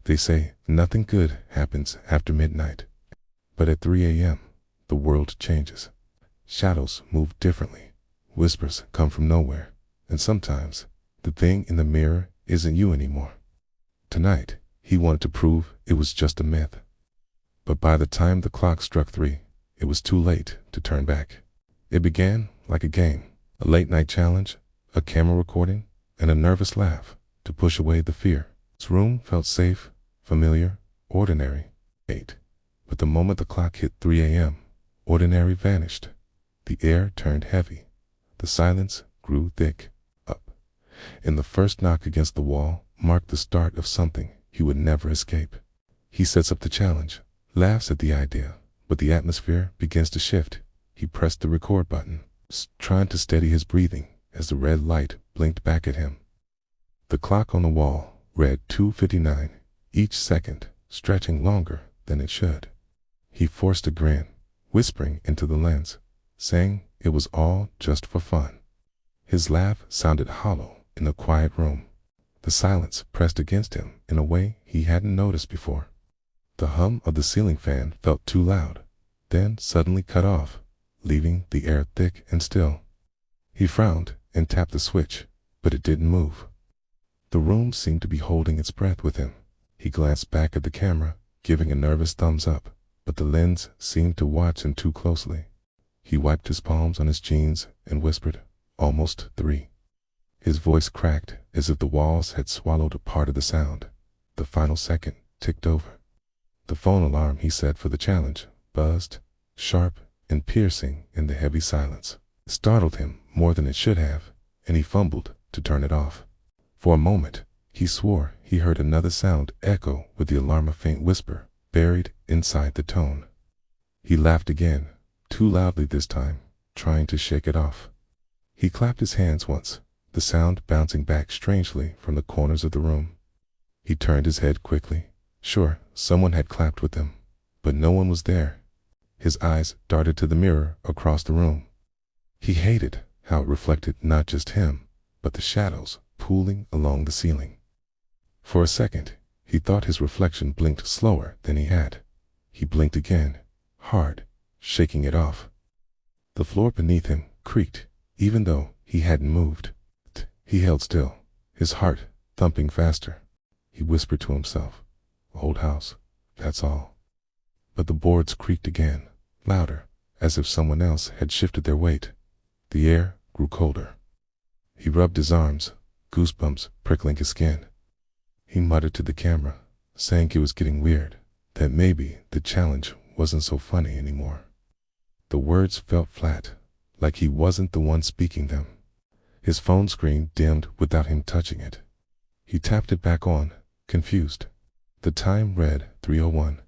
They say nothing good happens after midnight. But at 3 a.m., the world changes. Shadows move differently. Whispers come from nowhere. And sometimes, the thing in the mirror isn't you anymore. Tonight, he wanted to prove it was just a myth. But by the time the clock struck 3, it was too late to turn back. It began like a game, a late-night challenge, a camera recording, and a nervous laugh to push away the fear. His room felt safe, familiar, ordinary. 8. But the moment the clock hit 3 a.m., ordinary vanished. The air turned heavy. The silence grew thick. Up. And the first knock against the wall marked the start of something he would never escape. He sets up the challenge, laughs at the idea, but the atmosphere begins to shift. He pressed the record button, trying to steady his breathing as the red light blinked back at him. The clock on the wall read 2:59, each second stretching longer than it should. He forced a grin, whispering into the lens, saying it was all just for fun. His laugh sounded hollow in the quiet room. The silence pressed against him in a way he hadn't noticed before. The hum of the ceiling fan felt too loud, then suddenly cut off, leaving the air thick and still. He frowned and tapped the switch, but it didn't move. The room seemed to be holding its breath with him. He glanced back at the camera, giving a nervous thumbs up, but the lens seemed to watch him too closely. He wiped his palms on his jeans and whispered, "Almost 3. His voice cracked as if the walls had swallowed a part of the sound. The final second ticked over. The phone alarm he set for the challenge buzzed, sharp and piercing in the heavy silence. It startled him more than it should have, and he fumbled to turn it off. For a moment, he swore he heard another sound echo with the alarm, a faint whisper buried inside the tone. He laughed again, too loudly this time, trying to shake it off. He clapped his hands once, the sound bouncing back strangely from the corners of the room. He turned his head quickly. Sure, someone had clapped with him, but no one was there. His eyes darted to the mirror across the room. He hated how it reflected not just him, but the shadows pooling along the ceiling. For a second, he thought his reflection blinked slower than he had. He blinked again, hard, shaking it off. The floor beneath him creaked, even though he hadn't moved. He held still, his heart thumping faster. He whispered to himself, "Old house, that's all." But the boards creaked again, louder, as if someone else had shifted their weight. The air grew colder. He rubbed his arms, goosebumps prickling his skin. He muttered to the camera, saying it was getting weird, that maybe the challenge wasn't so funny anymore. The words felt flat, like he wasn't the one speaking them. His phone screen dimmed without him touching it. He tapped it back on, confused. The time read 3:01.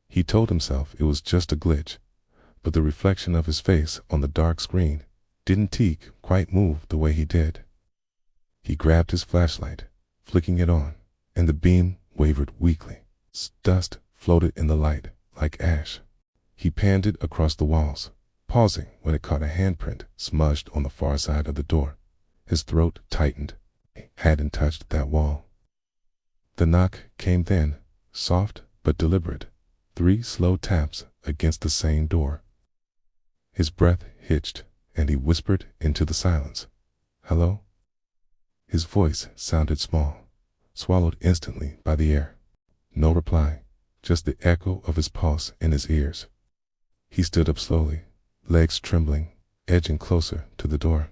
He told himself it was just a glitch, but the reflection of his face on the dark screen didn't quite move the way he did. He grabbed his flashlight, flicking it on, and the beam wavered weakly. Dust floated in the light like ash. He panned it across the walls, pausing when it caught a handprint smudged on the far side of the door. His throat tightened. He hadn't touched that wall. The knock came then, soft but deliberate, 3 slow taps against the same door. His breath hitched, and he whispered into the silence, "Hello?" His voice sounded small, swallowed instantly by the air. No reply, just the echo of his pulse in his ears. He stood up slowly, legs trembling, edging closer to the door.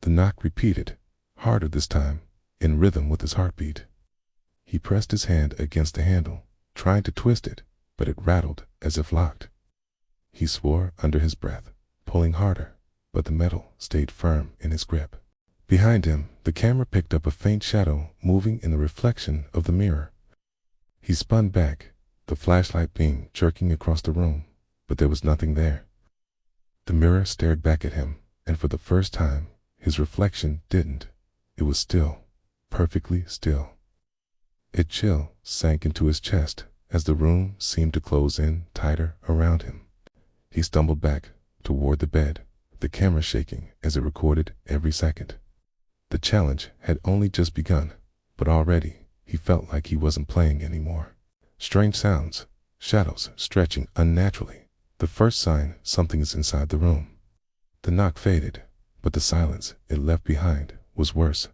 The knock repeated, harder this time, in rhythm with his heartbeat. He pressed his hand against the handle, trying to twist it, but it rattled as if locked. He swore under his breath, pulling harder, but the metal stayed firm in his grip. Behind him, the camera picked up a faint shadow moving in the reflection of the mirror. He spun back, the flashlight beam jerking across the room, but there was nothing there. The mirror stared back at him, and for the first time, his reflection didn't. It was still, perfectly still. A chill sank into his chest as the room seemed to close in tighter around him. He stumbled back toward the bed, the camera shaking as it recorded every second. The challenge had only just begun, but already He felt like he wasn't playing anymore. Strange sounds, shadows stretching unnaturally. The first sign something is inside the room. The knock faded, but the silence it left behind was worse.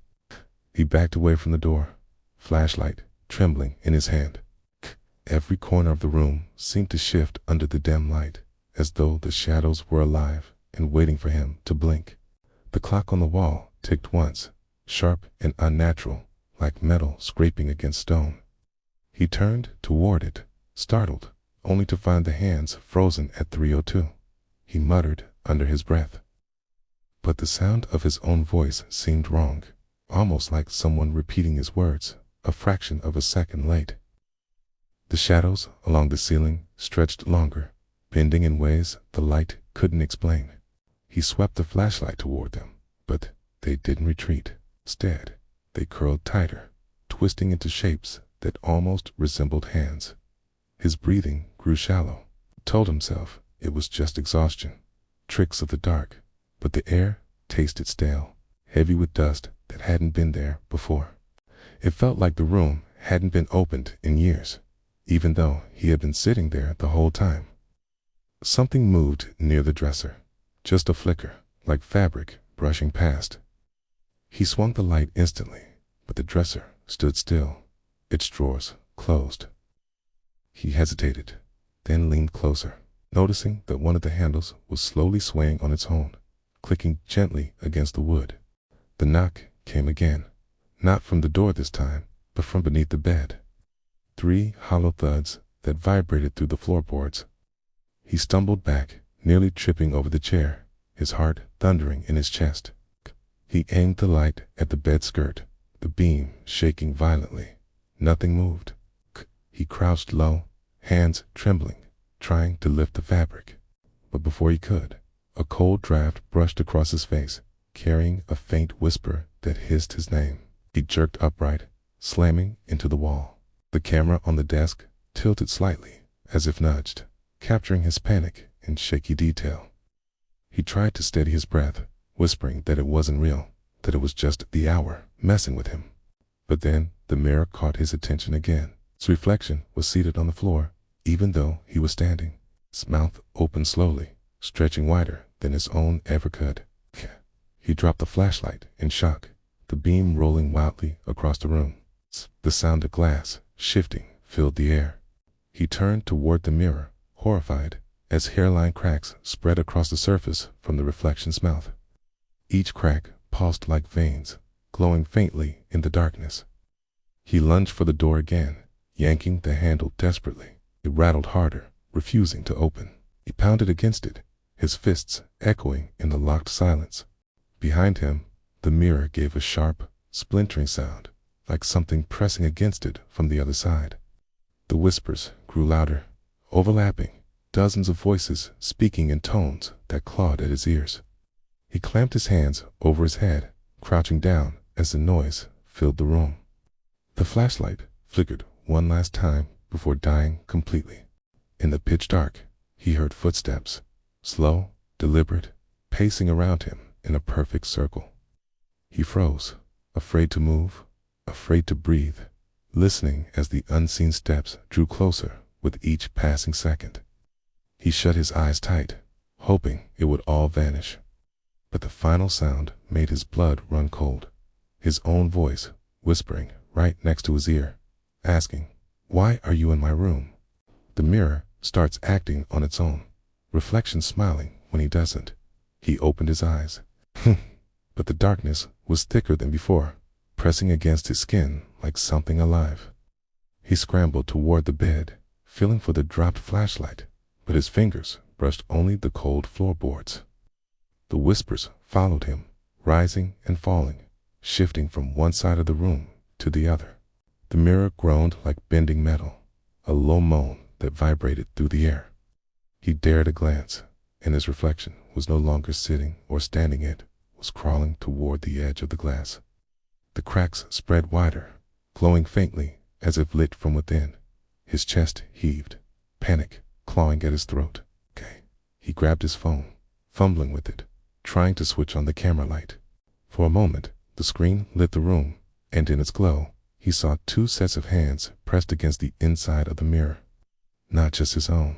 He backed away from the door, flashlight trembling in his hand. Every corner of the room seemed to shift under the dim light, as though the shadows were alive and waiting for him to blink. The clock on the wall ticked once, sharp and unnatural, like metal scraping against stone. He turned toward it, startled, only to find the hands frozen at 3:02. He muttered under his breath. But the sound of his own voice seemed wrong, almost like someone repeating his words, a fraction of a second late. The shadows along the ceiling stretched longer, bending in ways the light couldn't explain. He swept the flashlight toward them, but they didn't retreat. Instead, they curled tighter, twisting into shapes that almost resembled hands. His breathing grew shallow. He told himself it was just exhaustion, tricks of the dark, but the air tasted stale, heavy with dust that hadn't been there before. It felt like the room hadn't been opened in years, even though he had been sitting there the whole time. Something moved near the dresser, just a flicker, like fabric brushing past. He swung the light instantly, but the dresser stood still, its drawers closed. He hesitated, then leaned closer, noticing that one of the handles was slowly swaying on its own, clicking gently against the wood. The knock came again, not from the door this time, but from beneath the bed. 3 hollow thuds that vibrated through the floorboards. He stumbled back, nearly tripping over the chair, his heart thundering in his chest. He aimed the light at the bed skirt, the beam shaking violently. Nothing moved. He crouched low, hands trembling, trying to lift the fabric. But before he could, a cold draft brushed across his face, carrying a faint whisper that hissed his name. He jerked upright, slamming into the wall. The camera on the desk tilted slightly, as if nudged, capturing his panic in shaky detail. He tried to steady his breath, whispering that it wasn't real, that it was just the hour messing with him. But then the mirror caught his attention again. Its reflection was seated on the floor, even though he was standing. His mouth opened slowly, stretching wider than his own ever could. He dropped the flashlight in shock, the beam rolling wildly across the room. The sound of glass shifting filled the air. He turned toward the mirror, horrified, as hairline cracks spread across the surface from the reflection's mouth. Each crack pulsed like veins, glowing faintly in the darkness. He lunged for the door again, yanking the handle desperately. It rattled harder, refusing to open. He pounded against it, his fists echoing in the locked silence. Behind him, the mirror gave a sharp, splintering sound, like something pressing against it from the other side. The whispers grew louder, overlapping, dozens of voices speaking in tones that clawed at his ears. He clamped his hands over his head, crouching down as the noise filled the room. The flashlight flickered one last time before dying completely. In the pitch dark, he heard footsteps, slow, deliberate, pacing around him in a perfect circle. He froze, afraid to move, afraid to breathe, listening as the unseen steps drew closer with each passing second. He shut his eyes tight, hoping it would all vanish. But the final sound made his blood run cold. His own voice whispering right next to his ear, asking, "Why are you in my room?" The mirror starts acting on its own, reflection smiling when he doesn't. He opened his eyes. But the darkness was thicker than before, pressing against his skin like something alive. He scrambled toward the bed, feeling for the dropped flashlight, but his fingers brushed only the cold floorboards. The whispers followed him, rising and falling, shifting from one side of the room to the other. The mirror groaned like bending metal, a low moan that vibrated through the air. He dared a glance, and his reflection was no longer sitting or standing, it was crawling toward the edge of the glass. The cracks spread wider, glowing faintly as if lit from within. His chest heaved, panic clawing at his throat. He grabbed his phone, fumbling with it, trying to switch on the camera light. For a moment, the screen lit the room, and in its glow, he saw two sets of hands pressed against the inside of the mirror. Not just his own.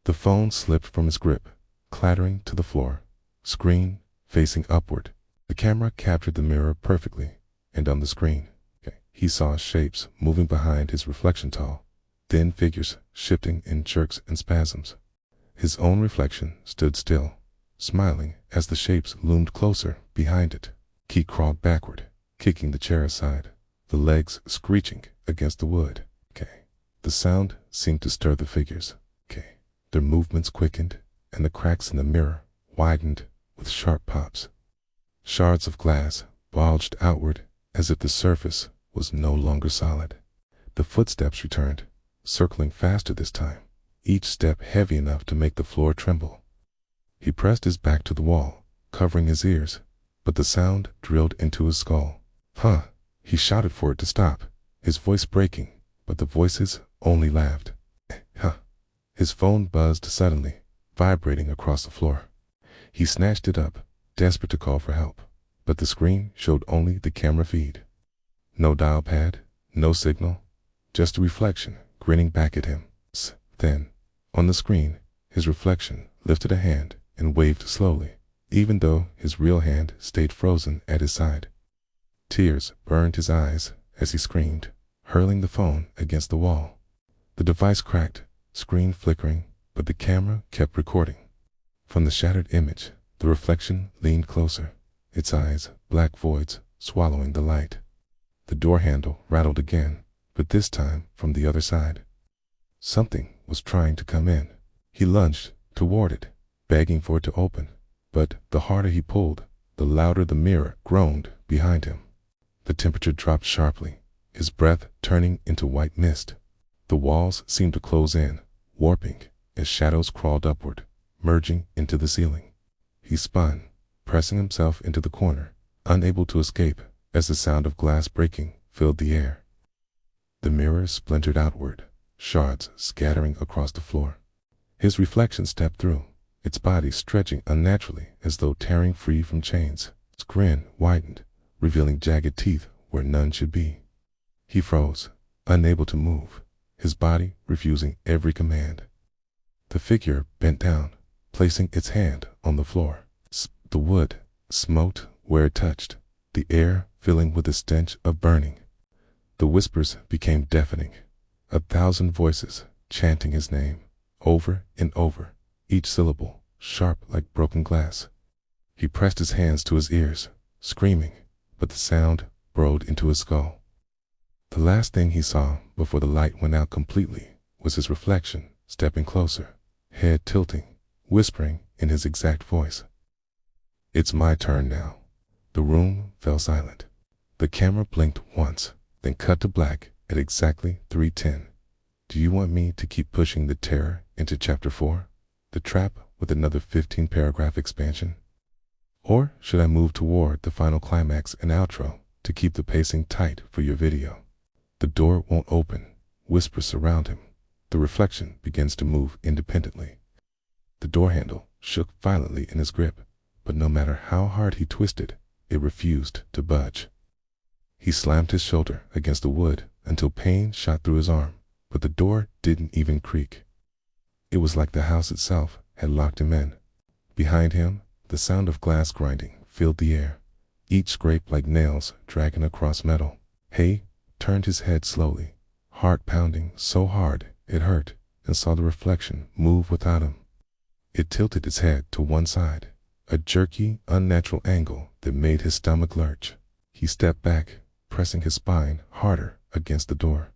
The phone slipped from his grip, clattering to the floor, screen facing upward. The camera captured the mirror perfectly, and on the screen, he saw shapes moving behind his reflection, tall, thin figures shifting in jerks and spasms. His own reflection stood still, smiling as the shapes loomed closer behind it. He crawled backward, kicking the chair aside, the legs screeching against the wood. The sound seemed to stir the figures. Their movements quickened, and the cracks in the mirror widened with sharp pops. Shards of glass bulged outward as if the surface was no longer solid. The footsteps returned, circling faster this time, each step heavy enough to make the floor tremble. He pressed his back to the wall, covering his ears, but the sound drilled into his skull. "Huh!" He shouted for it to stop, his voice breaking, but the voices only laughed. "Huh!" His phone buzzed suddenly, vibrating across the floor. He snatched it up, desperate to call for help, but the screen showed only the camera feed. No dial pad, no signal, just a reflection grinning back at him. Then, on the screen, his reflection lifted a hand and waved slowly, even though his real hand stayed frozen at his side. Tears burned his eyes as he screamed, hurling the phone against the wall. The device cracked, screen flickering, but the camera kept recording. From the shattered image, the reflection leaned closer, its eyes black voids swallowing the light. The door handle rattled again, but this time from the other side. Something was trying to come in. He lunged toward it, begging for it to open, but the harder he pulled, the louder the mirror groaned behind him. The temperature dropped sharply, his breath turning into white mist. The walls seemed to close in, warping as shadows crawled upward, merging into the ceiling. He spun, pressing himself into the corner, unable to escape as the sound of glass breaking filled the air. The mirror splintered outward, shards scattering across the floor. His reflection stepped through, its body stretching unnaturally as though tearing free from chains. Its grin widened, revealing jagged teeth where none should be. He froze, unable to move, his body refusing every command. The figure bent down, placing its hand on the floor. The wood smote where it touched, the air filling with the stench of burning. The whispers became deafening, 1,000 voices chanting his name, over and over, each syllable sharp like broken glass. He pressed his hands to his ears, screaming, but the sound burrowed into his skull. The last thing he saw before the light went out completely was his reflection stepping closer, head tilting, whispering in his exact voice. "It's my turn now." The room fell silent. The camera blinked once, then cut to black at exactly 3:10. "Do you want me to keep pushing the terror into Chapter 4, the trap with another 15-paragraph expansion? Or should I move toward the final climax and outro to keep the pacing tight for your video?" The door won't open, whispers surround him. The reflection begins to move independently. The door handle shook violently in his grip, but no matter how hard he twisted, it refused to budge. He slammed his shoulder against the wood until pain shot through his arm, but the door didn't even creak. It was like the house itself had locked him in. Behind him, the sound of glass grinding filled the air, each scrape like nails dragging across metal. Hay turned his head slowly, heart pounding so hard it hurt, and saw the reflection move without him. It tilted its head to one side, a jerky, unnatural angle that made his stomach lurch. He stepped back, pressing his spine harder against the door.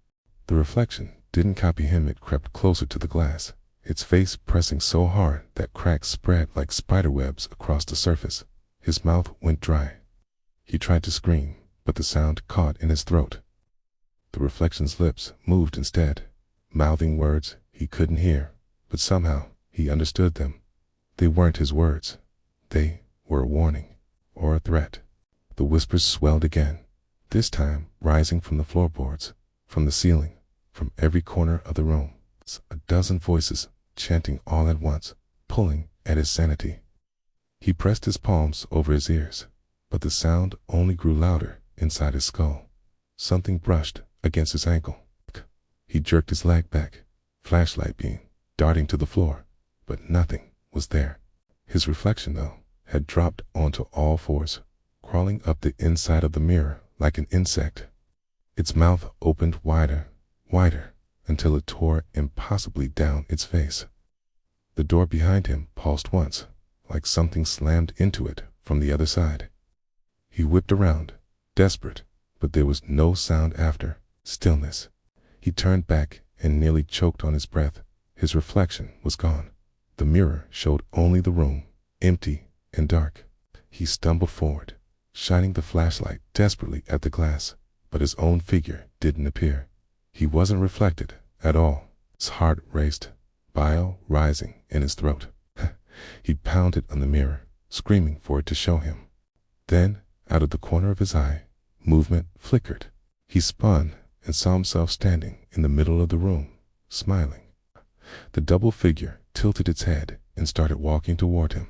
The reflection didn't copy him, it crept closer to the glass, its face pressing so hard that cracks spread like spiderwebs across the surface. His mouth went dry. He tried to scream, but the sound caught in his throat. The reflection's lips moved instead, mouthing words he couldn't hear, but somehow he understood them. They weren't his words. They were a warning, or a threat. The whispers swelled again, this time rising from the floorboards, from the ceiling, from every corner of the room. 12 voices chanting all at once, pulling at his sanity. He pressed his palms over his ears, but the sound only grew louder inside his skull. something brushed against his ankle. He jerked his leg back, flashlight beam darting to the floor, but nothing was there. His reflection, though, had dropped onto all fours, crawling up the inside of the mirror like an insect. Its mouth opened wider, wider, until it tore impossibly down its face. The door behind him paused once, like something slammed into it from the other side. He whipped around, desperate, but there was no sound after. Stillness. He turned back and nearly choked on his breath. His reflection was gone. The mirror showed only the room, empty and dark. He stumbled forward, shining the flashlight desperately at the glass, but his own figure didn't appear. He wasn't reflected at all. His heart raced, bile rising in his throat. He pounded on the mirror, screaming for it to show him. Then, out of the corner of his eye, movement flickered. He spun and saw himself standing in the middle of the room, smiling. The double figure tilted its head and started walking toward him.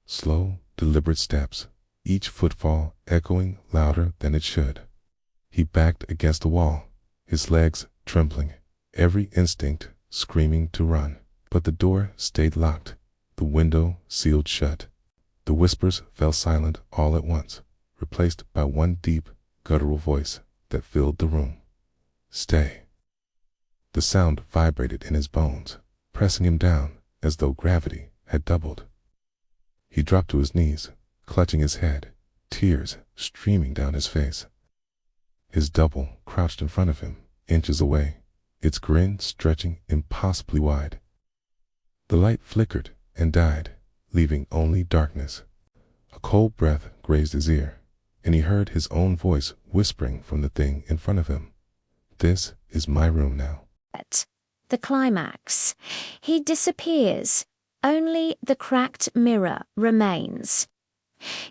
Slow, deliberate steps, each footfall echoing louder than it should. He backed against the wall, his legs trembling, every instinct screaming to run. But the door stayed locked, the window sealed shut. The whispers fell silent all at once, replaced by one deep, guttural voice that filled the room. Stay. The sound vibrated in his bones, pressing him down as though gravity had doubled. He dropped to his knees, clutching his head, tears streaming down his face. His double crouched in front of him, inches away, its grin stretching impossibly wide. The light flickered and died, leaving only darkness. A cold breath grazed his ear, and he heard his own voice whispering from the thing in front of him. This is my room now. The climax. He disappears. Only the cracked mirror remains.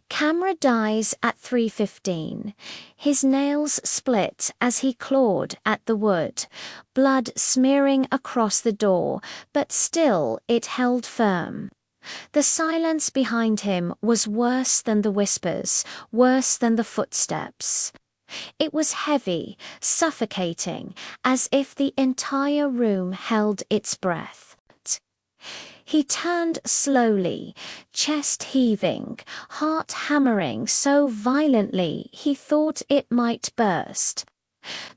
Camera dies at 3:15. His nails split as he clawed at the wood, blood smearing across the door, but still it held firm. The silence behind him was worse than the whispers, worse than the footsteps. It was heavy, suffocating, as if the entire room held its breath. He turned slowly, chest heaving, heart hammering so violently he thought it might burst.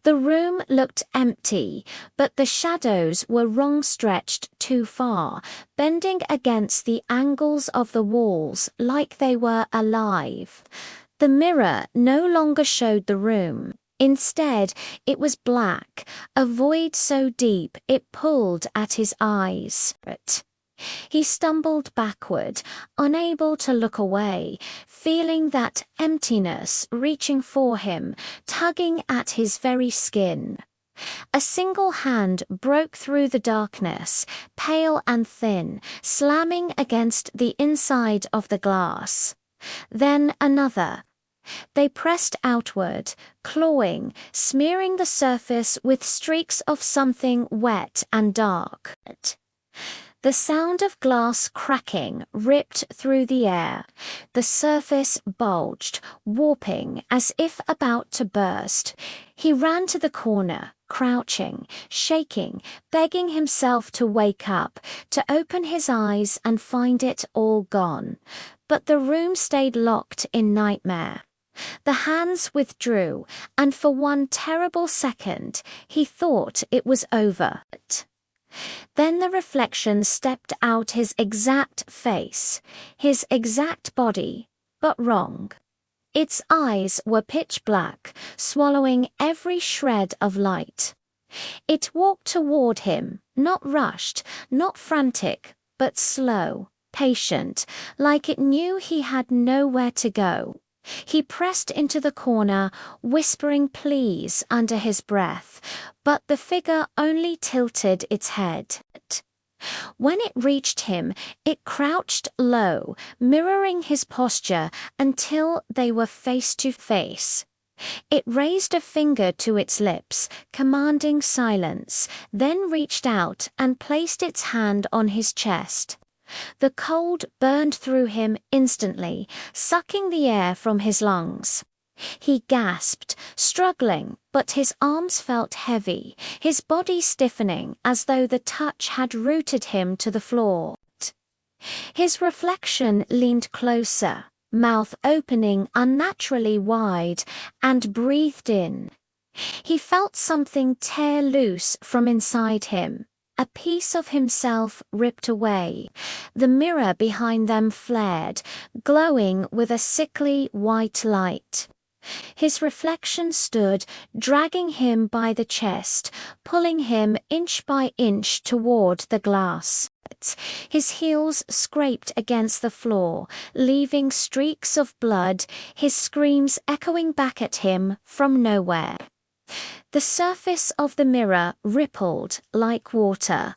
The room looked empty, but the shadows were wrong-stretched too far, bending against the angles of the walls like they were alive. The mirror no longer showed the room. Instead, it was black, a void so deep it pulled at his eyes. He stumbled backward, unable to look away, feeling that emptiness reaching for him, tugging at his very skin. A single hand broke through the darkness, pale and thin, slamming against the inside of the glass. Then another. They pressed outward, clawing, smearing the surface with streaks of something wet and dark. The sound of glass cracking ripped through the air. The surface bulged, warping as if about to burst. He ran to the corner, crouching, shaking, begging himself to wake up, to open his eyes and find it all gone. But the room stayed locked in nightmare. The hands withdrew, and for one terrible second, he thought it was over. Then the reflection stepped out his exact face, his exact body, but wrong. Its eyes were pitch black, swallowing every shred of light. It walked toward him, not rushed, not frantic, but slow, patient, like it knew he had nowhere to go. He pressed into the corner, whispering pleas under his breath, but the figure only tilted its head. When it reached him, it crouched low, mirroring his posture until they were face to face. It raised a finger to its lips, commanding silence, then reached out and placed its hand on his chest. The cold burned through him instantly, sucking the air from his lungs. He gasped, struggling, but his arms felt heavy, his body stiffening as though the touch had rooted him to the floor. His reflection leaned closer, mouth opening unnaturally wide, and breathed in. He felt something tear loose from inside him, a piece of himself ripped away. The mirror behind them flared, glowing with a sickly white light. His reflection stood, dragging him by the chest, pulling him inch by inch toward the glass. His heels scraped against the floor, leaving streaks of blood, his screams echoing back at him from nowhere. The surface of the mirror rippled like water.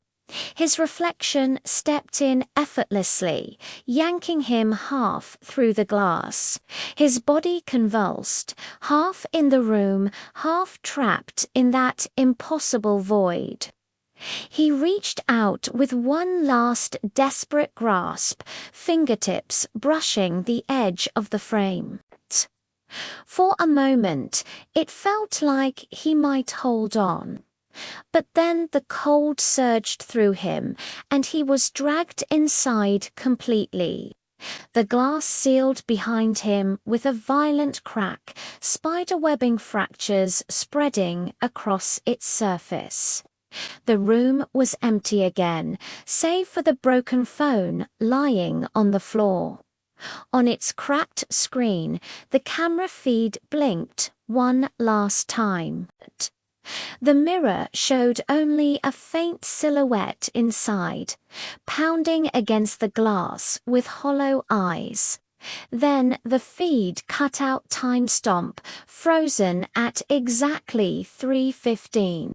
His reflection stepped in effortlessly, yanking him half through the glass. His body convulsed, half in the room, half trapped in that impossible void. He reached out with one last desperate grasp, fingertips brushing the edge of the frame. For a moment, it felt like he might hold on. But then the cold surged through him, and he was dragged inside completely. The glass sealed behind him with a violent crack, spiderwebbing fractures spreading across its surface. The room was empty again, save for the broken phone lying on the floor. On its cracked screen, the camera feed blinked one last time. The mirror showed only a faint silhouette inside, pounding against the glass with hollow eyes. Then the feed cut out time stomp, frozen at exactly 3:15.